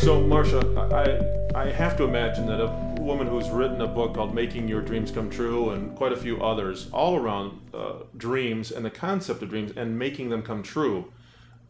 So, Marcia, I have to imagine that a woman who's written a book called Making Your Dreams Come True and quite a few others all around dreams and the concept of dreams and making them come true,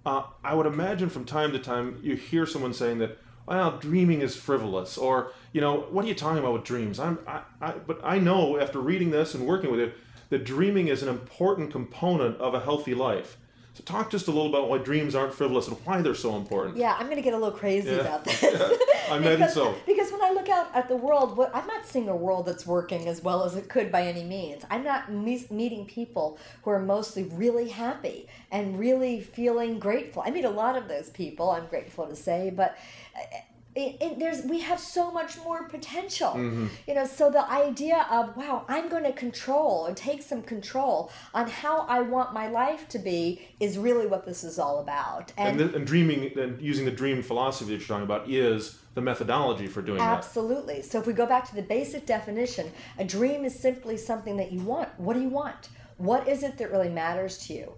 I would imagine from time to time you hear someone saying that, well, dreaming is frivolous, or, what are you talking about with dreams? But I know after reading this and working with it that dreaming is an important component of a healthy life. So talk just a little about why dreams aren't frivolous and why they're so important. Yeah, I'm going to get a little crazy about this. Yeah, I imagine so. Because when I look out at the world, I'm not seeing a world that's working as well as it could by any means. I'm not meeting people who are mostly really happy and really feeling grateful. I meet a lot of those people, I'm grateful to say, but we have so much more potential. Mm-hmm. So the idea of, wow, I'm going to control and take some control on how I want my life to be is really what this is all about. And dreaming and using the dream philosophy that you're talking about is the methodology for doing that. Absolutely. So if we go back to the basic definition, a dream is simply something that you want. What do you want? What is it that really matters to you?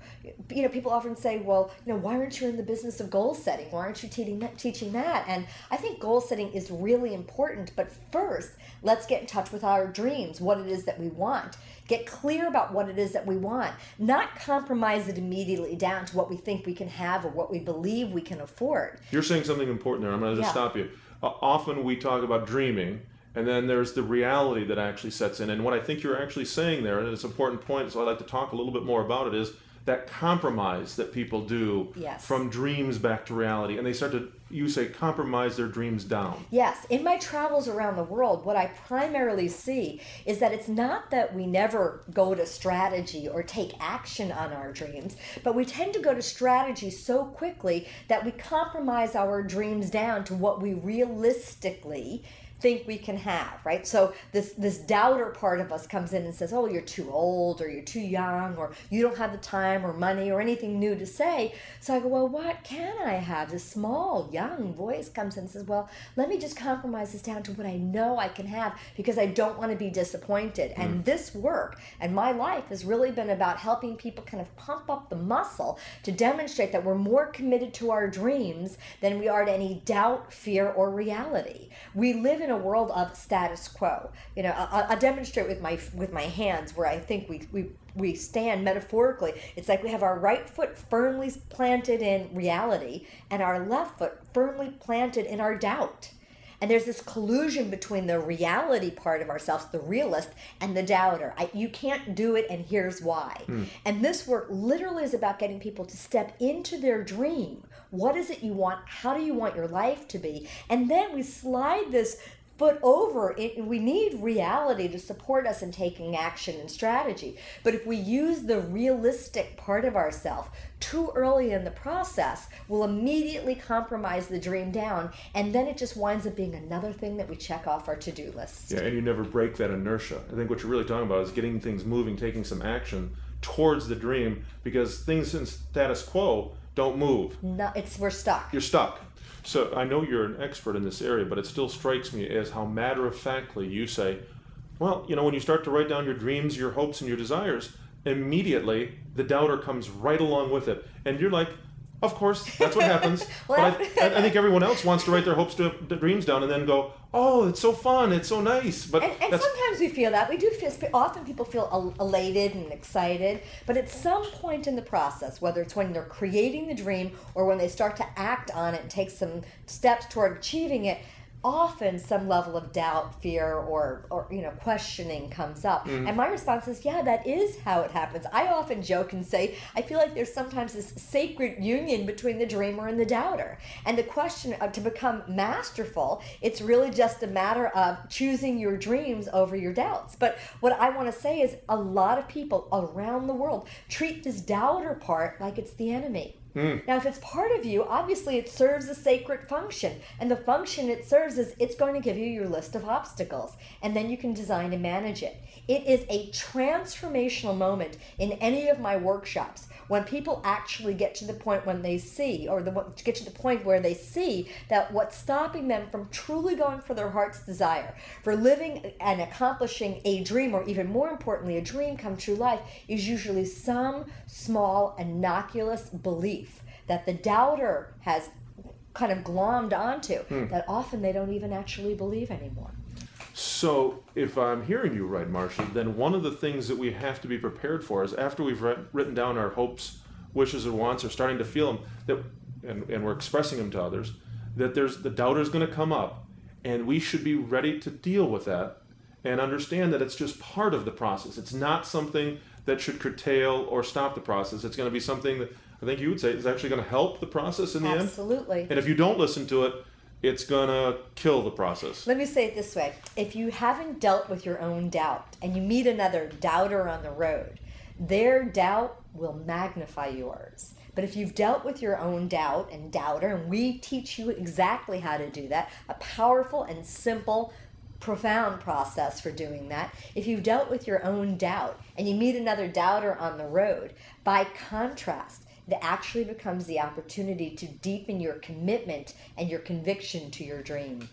People often say, well, why aren't you in the business of goal setting? Why aren't you teaching that? And I think goal setting is really important. But first, let's get in touch with our dreams, what it is that we want. Get clear about what it is that we want. Not compromise it immediately down to what we think we can have or what we believe we can afford. You're saying something important there. I'm going to just stop you. Often we talk about dreaming, and then there's the reality that actually sets in. And what I think you're actually saying there, and it's an important point, so I'd like to talk a little bit more about it, is that compromise that people do from dreams back to reality. And they start to, you say, compromise their dreams down. Yes. In my travels around the world, what I primarily see is that it's not that we never go to strategy or take action on our dreams, but we tend to go to strategy so quickly that we compromise our dreams down to what we realistically think we can have, right? So this doubter part of us comes in and says, oh, you're too old, or you're too young, or you don't have the time or money or anything new to say. So I go, well, what can I have? This small, young voice comes in and says, well, let me just compromise this down to what I know I can have because I don't want to be disappointed. And this work and my life has really been about helping people kind of pump up the muscle to demonstrate that we're more committed to our dreams than we are to any doubt, fear, or reality. We live in a world of status quo. I'll demonstrate with my hands where I think we stand metaphorically. It's like we have our right foot firmly planted in reality and our left foot firmly planted in our doubt. And there's this collusion between the reality part of ourselves, the realist, and the doubter. You can't do it, and here's why. And this work literally is about getting people to step into their dream. What is it you want? How do you want your life to be? And then we slide this foot over. We need reality to support us in taking action and strategy. But if we use the realistic part of ourselves too early in the process, we'll immediately compromise the dream down, and then it just winds up being another thing that we check off our to-do list. Yeah, and you never break that inertia. I think what you're really talking about is getting things moving, taking some action towards the dream, because things in status quo don't move. No, we're stuck. You're stuck. So I know you're an expert in this area, but it still strikes me as how matter-of-factly you say, well, when you start to write down your dreams, your hopes, and your desires, immediately the doubter comes right along with it. And you're like, of course, that's what happens. But I think everyone else wants to write their hopes, the dreams down, and then go, oh, it's so fun, it's so nice. But and sometimes we feel that. We do feel, often people feel elated and excited, but at some point in the process, whether it's when they're creating the dream or when they start to act on it and take some steps toward achieving it, often some level of doubt, fear, or questioning comes up. And my response is, yeah, that is how it happens. I often joke and say, I feel like there's sometimes this sacred union between the dreamer and the doubter. And the question to become masterful, it's really just a matter of choosing your dreams over your doubts. But what I want to say is a lot of people around the world treat this doubter part like it's the enemy. Now, if it's part of you, obviously it serves a sacred function. And the function it serves is it's going to give you your list of obstacles. And then you can design and manage it. It is a transformational moment in any of my workshops when people actually get to the point when they see, or get to the point where they see that what's stopping them from truly going for their heart's desire, for living and accomplishing a dream, or even more importantly, a dream come true life, is usually some small innocuous belief that the doubter has kind of glommed onto that often they don't even actually believe anymore. So if I'm hearing you right, Marcia, then one of the things that we have to be prepared for is after we've written down our hopes, wishes, or wants, or starting to feel them, and we're expressing them to others, that the doubter is going to come up, and we should be ready to deal with that and understand that it's just part of the process. It's not something that should curtail or stop the process. It's going to be something that I think you would say is actually going to help the process in the end. Absolutely. And if you don't listen to it, it's going to kill the process. Let me say it this way. If you haven't dealt with your own doubt and you meet another doubter on the road, their doubt will magnify yours. But if you've dealt with your own doubt and doubter, and we teach you exactly how to do that, a powerful and simple, profound process for doing that. If you've dealt with your own doubt and you meet another doubter on the road, by contrast, it actually becomes the opportunity to deepen your commitment and your conviction to your dream.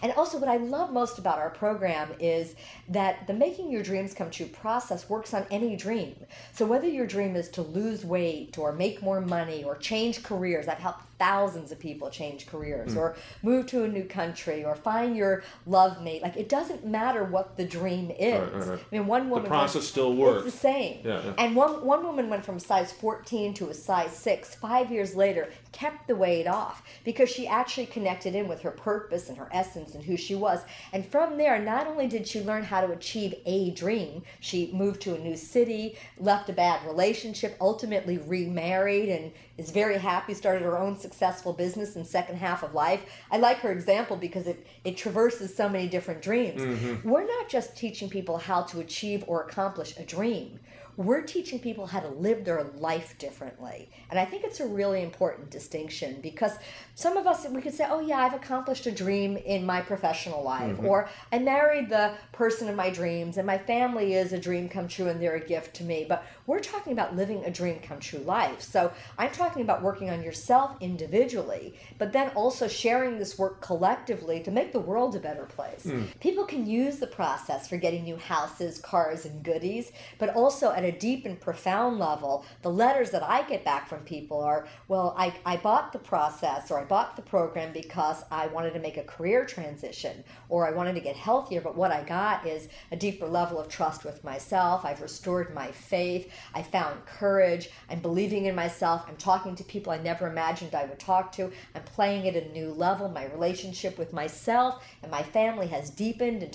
And also what I love most about our program is that the Making Your Dreams Come True process works on any dream. So whether your dream is to lose weight or make more money or change careers, I've helped thousands of people change careers, or move to a new country, or find your love mate. Like, it doesn't matter what the dream is. Right. I mean, one woman... The process still works. It's the same. Yeah. And one woman went from size 14 to a size 6. 5 years later, kept the weight off because she actually connected in with her purpose and her essence and who she was. And from there, not only did she learn how to achieve a dream, she moved to a new city, left a bad relationship, ultimately remarried, and is very happy, started her own successful business in second half of life. I like her example because it traverses so many different dreams. We're not just teaching people how to achieve or accomplish a dream. We're teaching people how to live their life differently. And I think it's a really important distinction because some of us, we could say, oh yeah, I've accomplished a dream in my professional life, or I married the person of my dreams and my family is a dream come true and they're a gift to me. But we're talking about living a dream come true life. So I'm talking about working on yourself individually, but then also sharing this work collectively to make the world a better place. People can use the process for getting new houses, cars, and goodies, but also at a deep and profound level, the letters that I get back from people are, well, I bought the process, or I bought the program because I wanted to make a career transition, or I wanted to get healthier, but what I got is a deeper level of trust with myself. I've restored my faith. I found courage. I'm believing in myself. I'm talking to people I never imagined I would talk to. I'm playing at a new level. My relationship with myself and my family has deepened.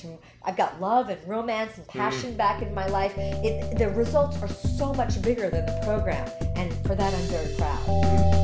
I've got love and romance and passion back in my life. The results are so much bigger than the program, and for that I'm very proud.